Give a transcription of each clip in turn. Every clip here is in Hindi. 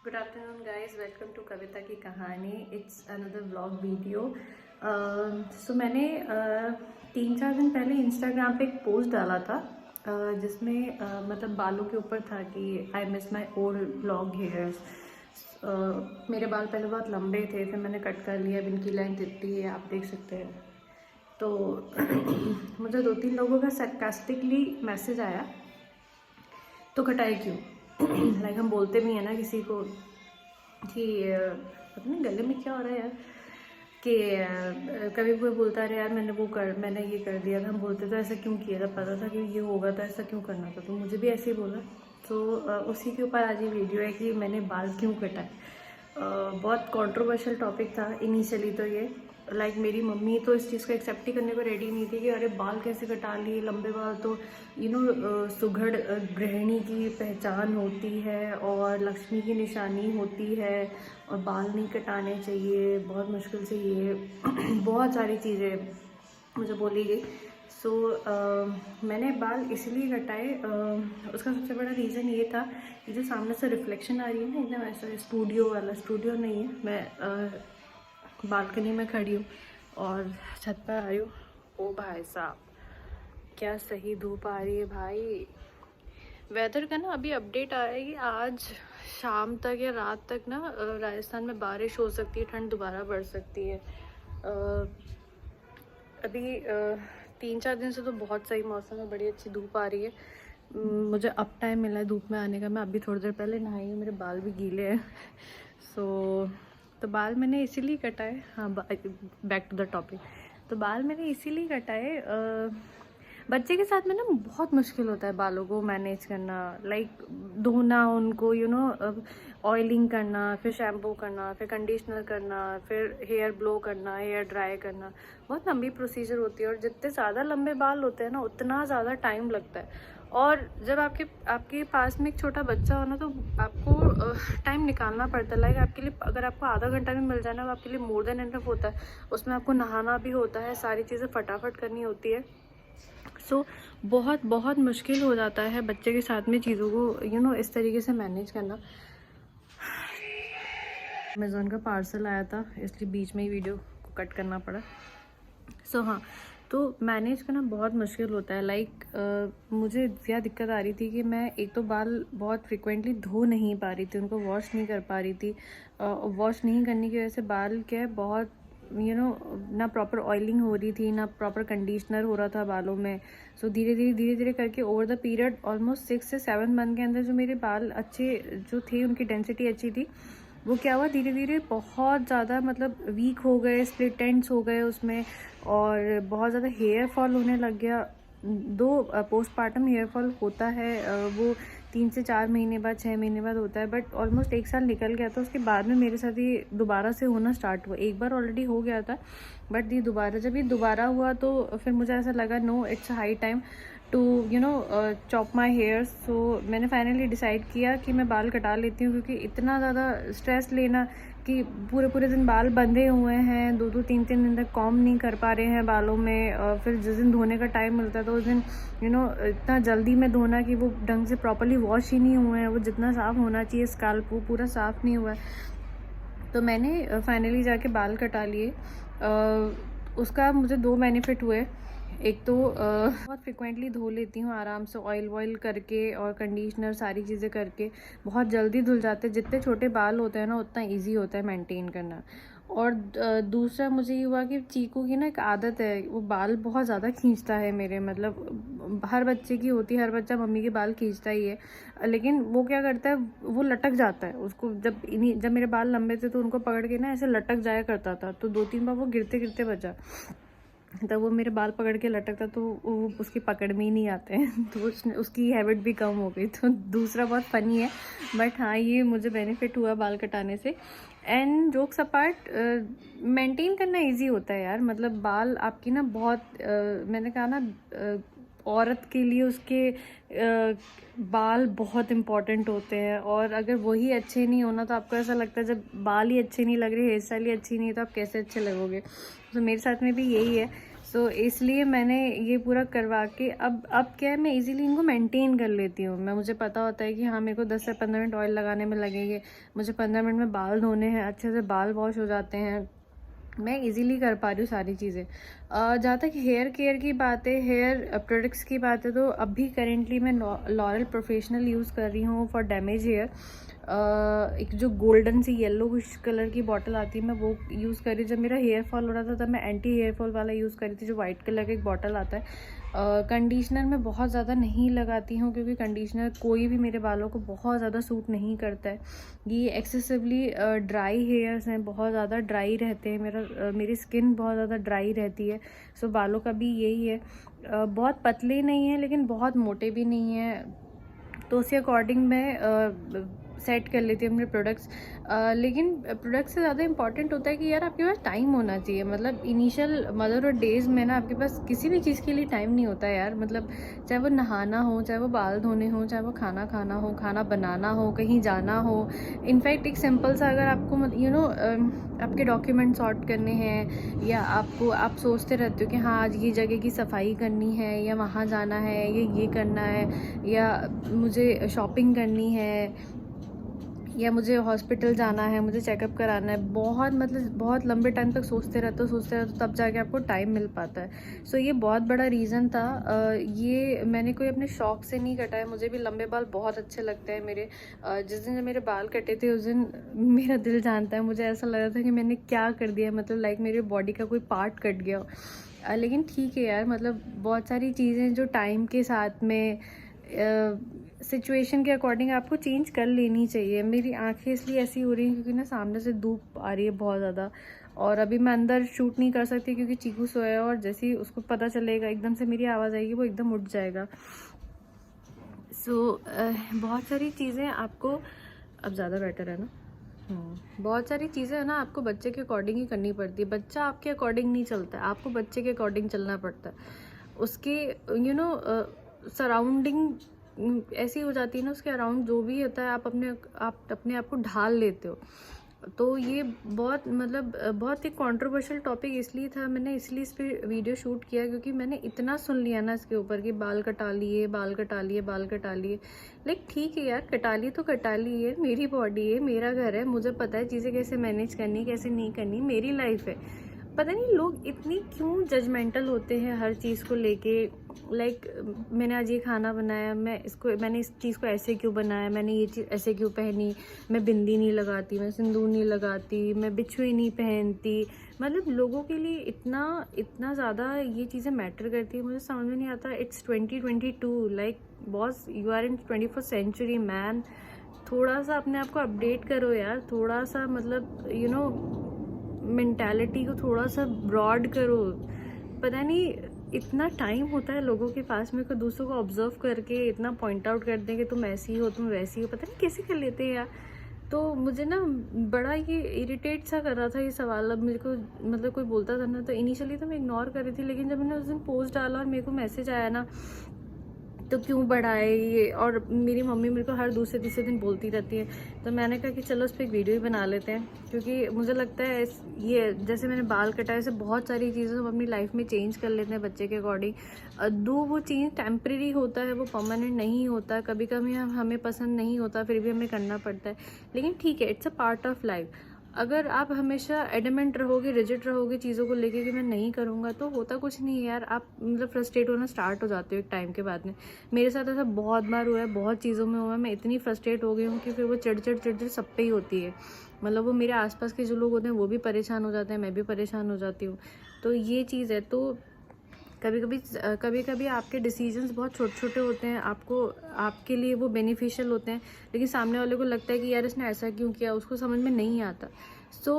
Good afternoon guys, welcome to Kavita की कहानी। It's another vlog video. So मैंने 3-4 दिन पहले इंस्टाग्राम पे एक पोस्ट डाला था जिसमें मतलब बालों के ऊपर था कि I miss my old long hairs. मेरे बाल पहले बहुत लंबे थे, फिर मैंने कट कर लिया। अब इनकी लेंथ इतनी है, आप देख सकते हैं। तो मुझे 2-3 लोगों का सरकास्टिकली मैसेज आया, तो कटाई क्यों? लाइक हम बोलते भी हैं ना किसी को कि पता नहीं गले में क्या हो रहा है यार, कि कभी कोई बोलता है यार मैंने ये कर दिया था। हम बोलते तो ऐसा क्यों किया था, पता था कि ये होगा तो ऐसा क्यों करना था। तो मुझे भी ऐसे ही बोला। तो उसी के ऊपर आज ये वीडियो है कि मैंने बाल क्यों कटाए। बहुत कंट्रोवर्शियल टॉपिक था इनिशियली। तो ये लाइक मेरी मम्मी तो इस चीज़ को एक्सेप्ट ही करने को रेडी नहीं थी कि अरे बाल कैसे कटा लिए, लंबे बाल तो सुघड़ गृहिणी की पहचान होती है और लक्ष्मी की निशानी होती है, और बाल नहीं कटाने चाहिए, बहुत मुश्किल से ये बहुत सारी चीज़ें मुझे बोली गई। सो मैंने बाल इसलिए कटाए। उसका सबसे बड़ा रीज़न ये था कि जो सामने से रिफ्लेक्शन आ रही है ना, एकदम ऐसा स्टूडियो वाला, स्टूडियो नहीं है, मैं बालकनी में खड़ी हूँ और छत पर आ रही हूँ। ओ भाई साहब, क्या सही धूप आ रही है भाई। वेदर का ना अभी अपडेट आया है कि आज शाम तक या रात तक ना राजस्थान में बारिश हो सकती है, ठंड दोबारा बढ़ सकती है। अभी 3-4 दिन से तो बहुत सही मौसम है, बड़ी अच्छी धूप आ रही है। मुझे अब टाइम मिला है धूप में आने का। मैं अभी थोड़ी देर पहले नहाई हूँ, मेरे बाल भी गीले हैं। तो बाल मैंने इसीलिए कटाए। हाँ, बैक टू द टॉपिक। तो बाल मैंने इसीलिए कटाए, बच्चे के साथ में ना बहुत मुश्किल होता है बालों को मैनेज करना। लाइक धोना उनको, ऑयलिंग करना, फिर शैम्पू करना, फिर कंडीशनर करना, फिर हेयर ब्लो करना, हेयर ड्राई करना, बहुत लंबी प्रोसीजर होती है। और जितने ज़्यादा लंबे बाल होते हैं ना, उतना ज़्यादा टाइम लगता है। और जब आपके पास में एक छोटा बच्चा हो ना, तो आपको टाइम निकालना पड़ता है। लाइक आपके लिए अगर आपको आधा घंटा भी मिल जाए ना, तो आपके लिए मोर देन एनफ होता है। उसमें आपको नहाना भी होता है, सारी चीज़ें फटाफट करनी होती है। सो बहुत बहुत मुश्किल हो जाता है बच्चे के साथ में चीज़ों को इस तरीके से मैनेज करना। अमेज़ॉन का पार्सल आया था, इसलिए बीच में ही वीडियो को कट करना पड़ा। हाँ, तो मैनेज करना बहुत मुश्किल होता है। लाइक मुझे क्या दिक्कत आ रही थी कि मैं एक तो बाल बहुत फ्रिक्वेंटली धो नहीं पा रही थी, उनको वॉश नहीं कर पा रही थी। वॉश नहीं करने की वजह से बाल क्या है, बहुत ना प्रॉपर ऑयलिंग हो रही थी, ना प्रॉपर कंडीशनर हो रहा था बालों में। सो धीरे धीरे करके ओवर द पीरियड ऑलमोस्ट 6 से 7 मंथ के अंदर जो मेरे बाल अच्छे जो थे, उनकी डेंसिटी अच्छी थी, वो क्या हुआ, धीरे धीरे बहुत ज़्यादा मतलब वीक हो गए, स्प्लिट एंड्स हो गए उसमें, और बहुत ज़्यादा हेयर फॉल होने लग गया। पोस्टपार्टम हेयर फॉल होता है, वो 3 से 4 महीने बाद, 6 महीने बाद होता है। बट ऑलमोस्ट 1 साल निकल गया था। उसके बाद में मेरे साथ ये दोबारा से होना स्टार्ट हुआ। एक बार ऑलरेडी हो गया था, बट जब ये दोबारा हुआ तो फिर मुझे ऐसा लगा no, it's high time to chop my hairs. So मैंने फाइनली डिसाइड किया कि मैं बाल कटा लेती हूँ, क्योंकि इतना ज़्यादा स्ट्रेस लेना कि पूरे दिन बाल बंधे हुए हैं, 2-3 दिन तक कॉम्ब नहीं कर पा रहे हैं बालों में, और फिर जिस दिन धोने का टाइम मिलता है तो उस दिन इतना जल्दी में धोना कि वो ढंग से प्रॉपर्ली वॉश ही नहीं हुए हैं, वो जितना साफ़ होना चाहिए स्काल्प वो पूरा साफ़ नहीं हुआ है। तो मैंने फाइनली जाके बाल कटा लिए। उसका मुझे 2 बेनिफिट हुए। एक तो बहुत फ्रिक्वेंटली धो लेती हूँ आराम से, ऑयल वॉयल करके और कंडीशनर सारी चीज़ें करके बहुत जल्दी धुल जाते हैं। जितने छोटे बाल होते हैं ना, उतना इजी होता है मेंटेन करना। और दूसरा मुझे ये हुआ कि चीकू की ना एक आदत है, वो बाल बहुत ज़्यादा खींचता है मेरे, मतलब हर बच्चे की होती है, हर बच्चा मम्मी के बाल खींचता ही है। लेकिन वो क्या करता है, वो लटक जाता है उसको। जब मेरे बाल लंबे थे तो उनको पकड़ के ना ऐसे लटक जाया करता था, तो 2-3 बार वो गिरते गिरते बचा। तब वो मेरे बाल पकड़ के लटकता, तो वो उसकी पकड़ में ही नहीं आते हैं। तो उसकी हैबिट भी कम हो गई। तो दूसरा बहुत फ़नी है, बट हाँ, ये मुझे बेनिफिट हुआ बाल कटाने से। एंड जोक्स अपार्ट, मेंटेन करना इजी होता है यार। मतलब बाल आपकी ना बहुत मैंने कहा ना, औरत के लिए उसके बाल बहुत इम्पॉर्टेंट होते हैं। और अगर वही अच्छे नहीं होना, तो आपको ऐसा लगता है जब बाल ही अच्छे नहीं लग रहे, हेयर स्टाइल ही अच्छी नहीं है, तो आप कैसे अच्छे लगोगे। तो मेरे साथ में भी यही है। सो इसलिए मैंने ये पूरा करवा के अब क्या है, मैं इजीली इनको मेंटेन कर लेती हूँ। मुझे पता होता है कि हाँ मेरे को 10 से 15 मिनट ऑयल लगाने में लगेंगे, मुझे 15 मिनट में बाल धोने हैं, अच्छे से बाल वॉश हो जाते हैं, मैं इजीली कर पा रही हूँ सारी चीज़ें। जहाँ तक हेयर केयर की बात है, हेयर प्रोडक्ट्स की बात है, तो अभी करेंटली मैं लॉरेल प्रोफेशनल यूज़ कर रही हूँ फॉर डैमेज हेयर। एक जो गोल्डन सी येलोविश कलर की बॉटल आती है, मैं वो यूज़ करी। जब मेरा हेयर फॉल हो रहा था तब मैं एंटी हेयर फॉल वाला यूज़ करी थी, जो वाइट कलर का एक बॉटल आता है। कंडीशनर में बहुत ज़्यादा नहीं लगाती हूँ, क्योंकि कंडीशनर कोई भी मेरे बालों को बहुत ज़्यादा सूट नहीं करता है। ये एक्सेसिवली ड्राई हेयर्स हैं, बहुत ज़्यादा ड्राई रहते हैं, मेरी स्किन बहुत ज़्यादा ड्राई रहती है। सो बालों का भी यही है, बहुत पतले नहीं है लेकिन बहुत मोटे भी नहीं है, तो उसके अकॉर्डिंग मैं सेट कर लेती हूँ अपने प्रोडक्ट्स। लेकिन प्रोडक्ट से ज़्यादा इंपॉर्टेंट होता है कि यार आपके पास टाइम होना चाहिए। मतलब इनिशियल मदरहुड डेज़ में ना आपके पास किसी भी चीज़ के लिए टाइम नहीं होता है यार। मतलब चाहे वो नहाना हो, चाहे वो बाल धोने हो, चाहे वो खाना खाना हो, खाना बनाना हो, कहीं जाना हो। इनफैक्ट एक सिंपल सा अगर आपको आपके डॉक्यूमेंट सॉर्ट करने हैं, या आप सोचते रहते हो कि हाँ आज ये जगह की सफाई करनी है, या वहाँ जाना है, या ये करना है, या मुझे शॉपिंग करनी है, या मुझे हॉस्पिटल जाना है, मुझे चेकअप कराना है, बहुत लंबे टाइम तक सोचते रहते हो तब जाके आपको टाइम मिल पाता है। सो ये बहुत बड़ा रीज़न था। ये मैंने कोई अपने शौक से नहीं कटा है, मुझे भी लंबे बाल बहुत अच्छे लगते हैं मेरे। जिस दिन जब मेरे बाल कटे थे उस दिन मेरा दिल जानता है, मुझे ऐसा लग रहा था कि मैंने क्या कर दिया, मतलब लाइक मेरे बॉडी का कोई पार्ट कट गया हो। लेकिन ठीक है यार, मतलब बहुत सारी चीज़ें जो टाइम के साथ में सिचुएशन के अकॉर्डिंग आपको चेंज कर लेनी चाहिए। मेरी आंखें इसलिए ऐसी हो रही हैं क्योंकि ना सामने से धूप आ रही है बहुत ज़्यादा, और अभी मैं अंदर शूट नहीं कर सकती क्योंकि चीकू सोया है, और जैसे ही उसको पता चलेगा एकदम से मेरी आवाज़ आएगी वो एकदम उठ जाएगा। सो बहुत सारी चीज़ें आपको अब ज़्यादा बेटर है ना। बहुत सारी चीज़ें है ना आपको बच्चे के अकॉर्डिंग ही करनी पड़ती है। बच्चा आपके अकॉर्डिंग नहीं चलता है, आपको बच्चे के अकॉर्डिंग चलना पड़ता है। उसके सराउंडिंग ऐसी हो जाती है ना, उसके अराउंड जो भी होता है आप अपने आप को ढाल लेते हो। तो ये बहुत ही कंट्रोवर्शियल टॉपिक इसलिए था, मैंने इसलिए इस पर वीडियो शूट किया क्योंकि मैंने इतना सुन लिया ना इसके ऊपर कि बाल कटा लिए, बाल कटा लिए, बाल कटा लिए। लाइक ठीक है यार, कटा ली तो कटा ली है, मेरी बॉडी है, मेरा घर है, मुझे पता है चीज़ें कैसे मैनेज करनी कैसे नहीं करनी, मेरी लाइफ है। पता नहीं लोग इतनी क्यों जजमेंटल होते हैं हर चीज़ को लेके। लाइक मैंने आज ये खाना बनाया, मैंने इस चीज़ को ऐसे क्यों बनाया, मैंने ये चीज़ ऐसे क्यों पहनी, मैं बिंदी नहीं लगाती, मैं सिंदूर नहीं लगाती, मैं बिछुए नहीं पहनती। मतलब लोगों के लिए इतना ज़्यादा ये चीज़ें मैटर करती है, मुझे समझ में नहीं आता। It's 2022, like boss you are in 21st century man. थोड़ा सा अपने आप को अपडेट करो यार, थोड़ा सा मतलब मेंटालिटी को थोड़ा सा ब्रॉड करो। पता नहीं इतना टाइम होता है लोगों के पास में को दूसरों को ऑब्जर्व करके इतना पॉइंट आउट कर दें कि तुम ऐसी हो, तुम वैसी हो, पता नहीं कैसे कर लेते हैं यार। तो मुझे ना बड़ा ये इरिटेट सा कर रहा था ये सवाल। अब मेरे को मतलब कोई बोलता था ना तो इनिशियली तो मैं इग्नोर कर रही थी, लेकिन जब मैंने उस दिन पोस्ट डाला और मेरे को मैसेज आया ना तो क्यों बढ़ाए ये, और मेरी मम्मी मेरे को हर दूसरे तीसरे दिन बोलती रहती है, तो मैंने कहा कि चलो उस पर एक वीडियो ही बना लेते हैं। क्योंकि मुझे लगता है ये जैसे मैंने बाल कटाए, ऐसे बहुत सारी चीज़ें हम अपनी लाइफ में चेंज कर लेते हैं बच्चे के अकॉर्डिंग। दो वो चेंज टेम्प्रेरी होता है, वो परमानेंट नहीं होता, कभी कभी हमें पसंद नहीं होता फिर भी हमें करना पड़ता है, लेकिन ठीक है, it's a part of life. अगर आप हमेशा एडमेंट रहोगे, रिजिड रहोगे चीज़ों को लेके कि मैं नहीं करूँगा, तो होता कुछ नहीं है यार। आप मतलब फ्रस्ट्रेट होना स्टार्ट हो जाते हो एक टाइम के बाद में। मेरे साथ ऐसा बहुत बार हुआ है, बहुत चीज़ों में हुआ है, मैं इतनी फ्रस्ट्रेट हो गई हूँ कि फिर वो चिड़चिड़ सब पे ही होती है। मतलब वो मेरे आसपास के जो लोग होते हैं वो भी परेशान हो जाते हैं, मैं भी परेशान हो जाती हूँ। तो ये चीज़ है। तो कभी कभी आपके डिसीजंस बहुत छोटे छोटे होते हैं, आपके लिए वो बेनिफिशियल होते हैं, लेकिन सामने वाले को लगता है कि यार इसने ऐसा क्यों किया, उसको समझ में नहीं आता। सो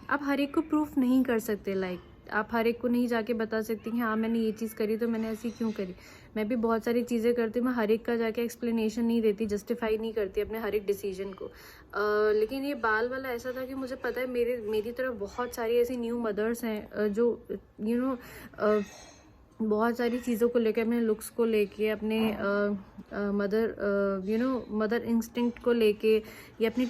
आप हर एक को प्रूफ नहीं कर सकते। लाइक आप हर एक को नहीं जाके बता सकती कि हाँ मैंने ये चीज़ करी तो मैंने ऐसी क्यों करी। मैं भी बहुत सारी चीज़ें करती हूँ, मैं हर एक का जाके एक्सप्लेनेशन नहीं देती, जस्टिफाई नहीं करती अपने हर एक डिसीजन को। लेकिन ये बाल वाला ऐसा था कि मुझे पता है मेरी तरफ बहुत सारी ऐसी न्यू मदर्स हैं जो बहुत सारी चीज़ों को लेके, अपने लुक्स को लेके, अपने मदर इंस्टिंक्ट को लेके, या अपने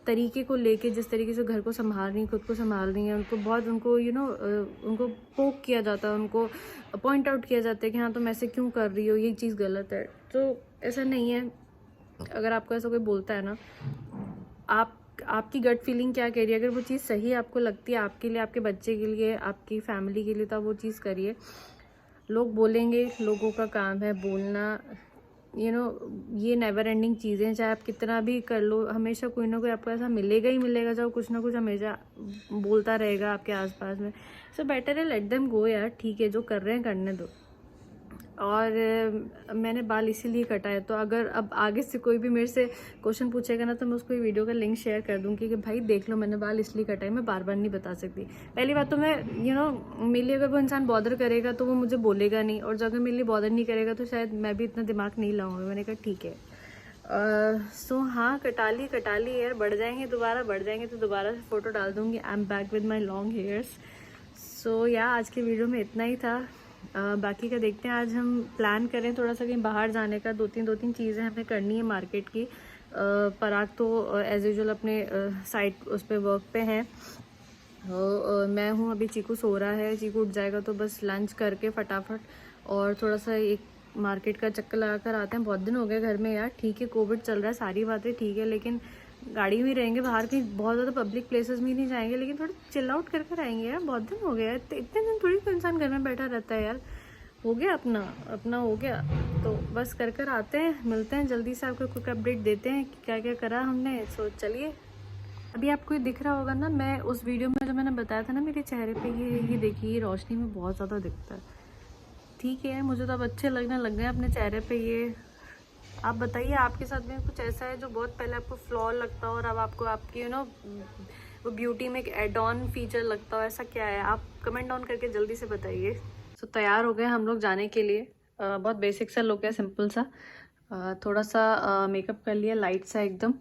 तरीके को लेके, जिस तरीके से घर को संभाल रही हैं, खुद को संभाल रही हैं, उनको बहुत उनको पोक किया जाता है, उनको पॉइंट आउट किया जाता है कि हाँ तुम ऐसे क्यों कर रही हो, ये चीज़ गलत है। तो ऐसा नहीं है। अगर आपको ऐसा कोई बोलता है ना, आपकी गट फीलिंग क्या कह रही है, अगर वो चीज़ सही आपको लगती है, आपके लिए, आपके बच्चे के लिए, आपकी फैमिली के लिए, तो आप वो चीज़ करिए। लोग बोलेंगे, लोगों का काम है बोलना, ये नेवर एंडिंग चीज़ें, चाहे आप कितना भी कर लो, हमेशा कोई ना कोई आपको ऐसा मिलेगा ही मिलेगा जो कुछ ना कुछ हमेशा बोलता रहेगा आपके आसपास में। सो बेटर है लेट देम गो यार, ठीक है जो कर रहे हैं करने दो। और मैंने बाल इसीलिए कटाए, तो अगर अब आगे से कोई भी मेरे से क्वेश्चन पूछेगा ना, तो मैं उसको वीडियो का लिंक शेयर कर दूँगी कि भाई देख लो मैंने बाल इसलिए कटाए। मैं बार बार नहीं बता सकती। पहली बात तो मैं मेरे लिए अगर वो इंसान बॉदर करेगा तो वो मुझे बोलेगा नहीं, और अगर मेरे लिए बॉदर नहीं करेगा तो शायद मैं भी इतना दिमाग नहीं लाऊंगी। मैंने कहा ठीक है। सो हाँ, कटा ली यार, बढ़ जाएंगे तो दोबारा से फ़ोटो डाल दूँगी। I am back with my long hairs. So yeah आज के वीडियो में इतना ही था। बाकी का देखते हैं। आज हम प्लान करें थोड़ा सा कहीं बाहर जाने का। दो तीन चीज़ें हमें करनी है मार्केट की। पराग तो एज़ यूजुअल अपने साइट उस पर वर्क पे हैं। मैं हूँ अभी, चीकू सो रहा है। चीकू उठ जाएगा तो बस लंच करके फटाफट और थोड़ा सा एक मार्केट का चक्कर लगा कर आते हैं। बहुत दिन हो गए घर में यार। ठीक है कोविड चल रहा है, सारी बातें ठीक है, लेकिन गाड़ी में रहेंगे, बाहर कहीं बहुत ज़्यादा पब्लिक प्लेसेस में नहीं जाएंगे, लेकिन थोड़ा चिल आउट करके आएंगे यार। बहुत दिन हो गया है, इतने दिन थोड़ी कोई इंसान घर में बैठा रहता है यार। हो गया अपना हो गया, तो बस कर आते हैं। मिलते हैं जल्दी से, आपको क्विक अपडेट देते हैं कि क्या क्या करा हमने। सो चलिए। अभी आपको ये दिख रहा होगा ना, मैं उस वीडियो में जो मैंने बताया था ना, मेरे चेहरे पे ये देखिए, ये रोशनी में बहुत ज़्यादा दिखता है। ठीक है, मुझे तो अब अच्छे लगने लग गए अपने चेहरे पे ये। आप बताइए आपके साथ में कुछ ऐसा है जो बहुत पहले आपको फ्लॉ लगता हो और अब आपको आपकी वो ब्यूटी में एक एड ऑन फीचर लगता हो, ऐसा क्या है? आप कमेंट डाउन करके जल्दी से बताइए। तो तैयार हो गए हम लोग जाने के लिए। बहुत बेसिक सा लुक है, सिंपल सा। थोड़ा सा मेकअप कर लिया लाइट सा एकदम।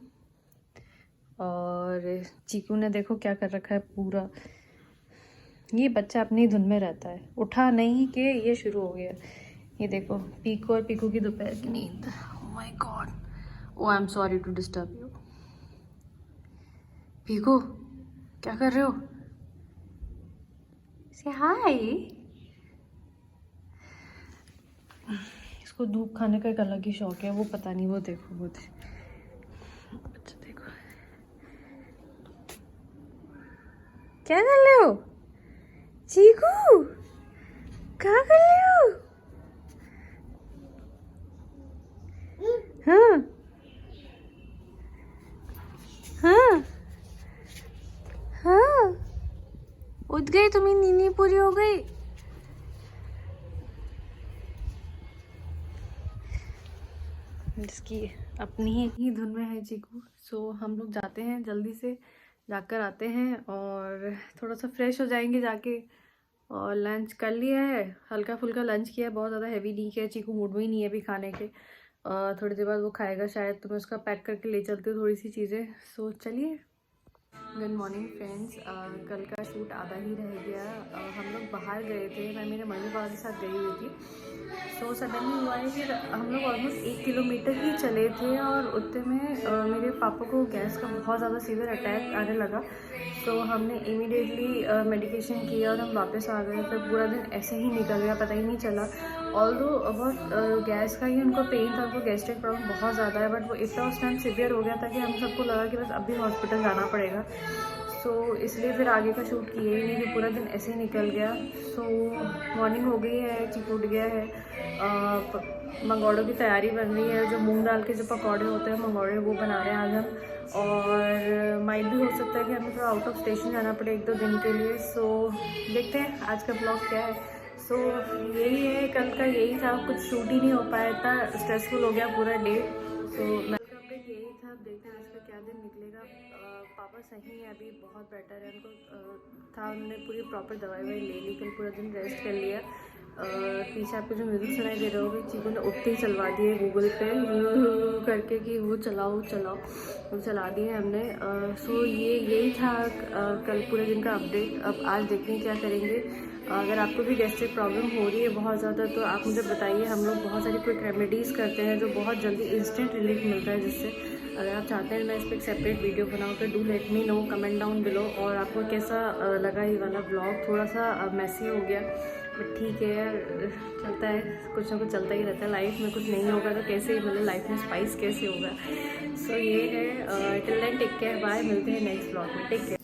और चीकू ने देखो क्या कर रखा है पूरा। ये बच्चा अपनी ही धुन में रहता है, उठा नहीं कि ये शुरू हो गया। ये देखो पीकू और पीकू की दोपहर की नींद। Oh my God, oh I am sorry to disturb you. Piku क्या कर रहे हो? से हाय। इसको धूप खाने का एक अलग ही शौक है, वो पता नहीं, वो देखो बच्चा देखो क्या कर रहे हो? चीकू क्या कर रहे हो? हाँ हाँ हाँ, उठ गई, तुम्हें नींद पूरी हो गई। जिसकी अपनी ही धुन में है चीकू। सो हम लोग जाते हैं, जल्दी से जाकर आते हैं और थोड़ा सा फ्रेश हो जाएंगे जाके। और लंच कर लिया है, हल्का फुल्का लंच किया है, बहुत ज़्यादा हैवी नहीं किया। चीकू मूड में ही नहीं है अभी खाने के। थोड़ी देर बाद वो खाएगा शायद, तो मैं उसका पैक करके ले चलती हूँ थोड़ी सी चीज़ें। सो चलिए। Good morning friends. कल का शूट आधा ही रह गया। हम लोग बाहर गए थे, मैं मेरे मम्मी पापा के साथ गई हुई थी। सो सडनली हुआ है कि हम लोग ऑलमोस्ट 1 किलोमीटर ही चले थे और उतने में मेरे पापा को गैस का बहुत ज़्यादा सीवियर अटैक आने लगा। तो हमने इमीडिएटली मेडिकेशन किया और हम वापस आ गए। फिर पूरा दिन ऐसे ही निकल गया, पता ही नहीं चला। ऑल्दो बहुत गैस का ही उनको पेन था, उनको गैस्ट्रिक प्रॉब्लम बहुत ज़्यादा है, बट वो इतना उस टाइम सिवियर हो गया था कि हम सबको लगा कि बस अभी हॉस्पिटल जाना पड़ेगा। सो इसलिए फिर आगे का शूट किए ही नहीं, कि पूरा दिन ऐसे ही निकल गया। सो मॉर्निंग हो गई है, चीकू उठ गया है। मंगोड़ों की तैयारी बन रही है, जो मूंग दाल के जो पकौड़े होते हैं मंगोड़े, वो बना रहे हैं आज हम। और माइट भी हो सकता है कि हमें थोड़ा आउट ऑफ स्टेशन जाना पड़े 1-2 दिन के लिए। सो देखते हैं आज का ब्लॉग क्या है। सो यही है, कल का यही था, कुछ शूट ही नहीं हो पाया, इतना स्ट्रेसफुल हो गया पूरा डे। सो मैं अपडेट यही था, देखते हैं आज का क्या दिन निकलेगा। पापा सही है अभी, बहुत बेटर है। उनको था, उन्होंने पूरी प्रॉपर दवाई ले ली, कल पूरा दिन रेस्ट कर लिया। पीछे आपको जो म्यूज़िक सुनाई दे रहा होगा, चीकू ने उठते ही चलवा दिए गूगल पे करके कि वो चलाओ चलाओ, वो चला दिए हमने। सो यही था कल पूरे दिन का अपडेट। अब आज देखते हैं क्या करेंगे। अगर आपको भी गैस्ट्रिक प्रॉब्लम हो रही है बहुत ज़्यादा तो आप मुझे बताइए। हम लोग बहुत सारी क्विक रेमेडीज़ करते हैं जो बहुत जल्दी इंस्टेंट रिलीफ मिलता है, जिससे अगर आप चाहते हैं मैं इस पर एक सेपरेट वीडियो बनाऊँ तो do let me know, comment down below. और आपको कैसा लगा ये वाला ब्लॉग? थोड़ा सा मैसी हो गया बट ठीक है यार, चलता है, कुछ ना कुछ चलता ही रहता है लाइफ में। कुछ नहीं होगा तो कैसे मतलब लाइफ में स्पाइस कैसे होगा। सो ये है, till then take care, bye, मिलते हैं नेक्स्ट ब्लॉग में, टेक केयर।